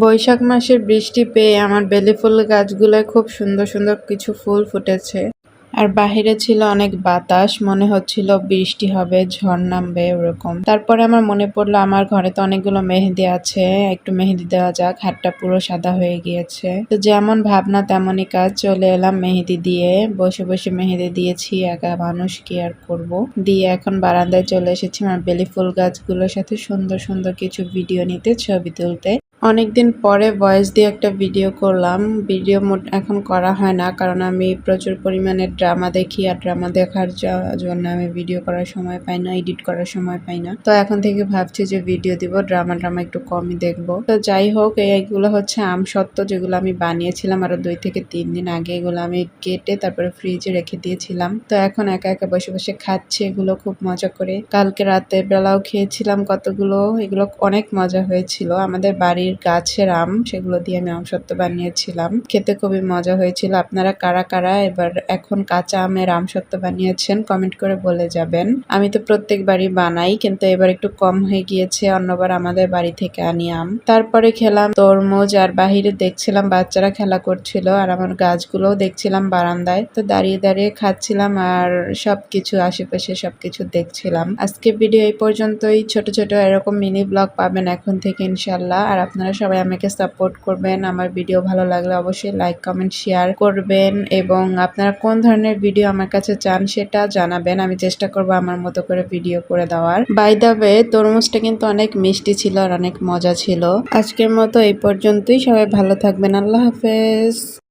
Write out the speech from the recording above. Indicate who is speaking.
Speaker 1: বৈশাখ মাসের বৃষ্টি পেয়ে আমার বেলি ফুল গাছগুলোয় খুব সুন্দর সুন্দর কিছু ফুল ফুটেছে। আর বাহিরে ছিল অনেক বাতাস, মনে হচ্ছিল বৃষ্টি হবে, ঝড় নামবে ওরকম। তারপরে আমার মনে পড়লো আমার ঘরে তো অনেকগুলো মেহেদি আছে, একটু মেহেদি দেওয়া যাক, হাতটা পুরো সাদা হয়ে গিয়েছে। তো যেমন ভাবনা তেমনই কাজ, চলে এলাম মেহেদি দিয়ে, বসে বসে মেহেদি দিয়েছি, একা মানুষ কি আর করবো। দিয়ে এখন বারান্দায় চলে এসেছি আমার বেলি ফুল গাছগুলোর সাথে সুন্দর সুন্দর কিছু ভিডিও নিতে, ছবি তুলতে। অনেকদিন পরে ভয়েস দিয়ে একটা ভিডিও করলাম। ভিডিও এখন করা হয় না, কারণ আমি প্রচুর পরিমাণে ড্রামা দেখি, আর ড্রামা দেখার জন্য আমি ভিডিও করার সময় পাই না, এডিট করার সময় পাই না। তো এখন থেকে ভাবছি যে ভিডিও দিব, ড্রামা একটু কমই দেখবো। তো যাই হোক, এইগুলো হচ্ছে আমসত্ত্ব, যেগুলো আমি বানিয়েছিলাম আরো 2 থেকে 3 দিন আগে। এগুলো আমি কেটে তারপরে ফ্রিজে রেখে দিয়েছিলাম। তো এখন একা একা বসে বসে খাচ্ছি এগুলো খুব মজা করে। কালকে রাতের বেলাও খেয়েছিলাম কতগুলো, এগুলো অনেক মজা হয়েছিল। আমাদের বাড়ির গাছের আম, সেগুলো দিয়ে আমি আমসত্ত্ব বানিয়েছিলাম, খেতে খুবই মজা হয়েছিল। আপনারা কারা কারা এখন কাঁচা আমের আমসত্ত্ব বানিয়েছেন কমেন্ট করে বলে যাবেন। আমি তো প্রত্যেকবারই বানাই, কিন্তু এবার একটু কম হয়ে গিয়েছে, অন্যবার আমাদের বাড়ি থেকে আনি আম। তারপরে খেলাম তরমুজ, আর বাহিরে দেখছিলাম বাচ্চারা খেলা করছিল, আর আমার গাছগুলোও দেখছিলাম বারান্দায়। তো দাঁড়িয়ে দাঁড়িয়ে খাচ্ছিলাম আর সবকিছু আশেপাশে সবকিছু দেখছিলাম। আজকে ভিডিও এই পর্যন্তই। ছোট ছোট এরকম মিনি ব্লগ পাবেন এখন থেকে ইনশাল্লাহ। আর আপনারা সবাই আমাকে সাপোর্ট করবেন। আমার ভিডিও ভালো লাগলে অবশ্যই লাইক কমেন্ট শেয়ার করবেন, এবং আপনারা কোন ধরনের ভিডিও আমার কাছে চান সেটা জানাবেন। আমি চেষ্টা করব আমার মতো করে ভিডিও করে দেওয়ার। বাই দ্য ওয়ে, তরমুজটা কিন্তু অনেক মিষ্টি ছিল আর অনেক মজা ছিল। আজকের মতো এই পর্যন্তই। সবাই ভালো থাকবেন। আল্লাহ হাফেজ।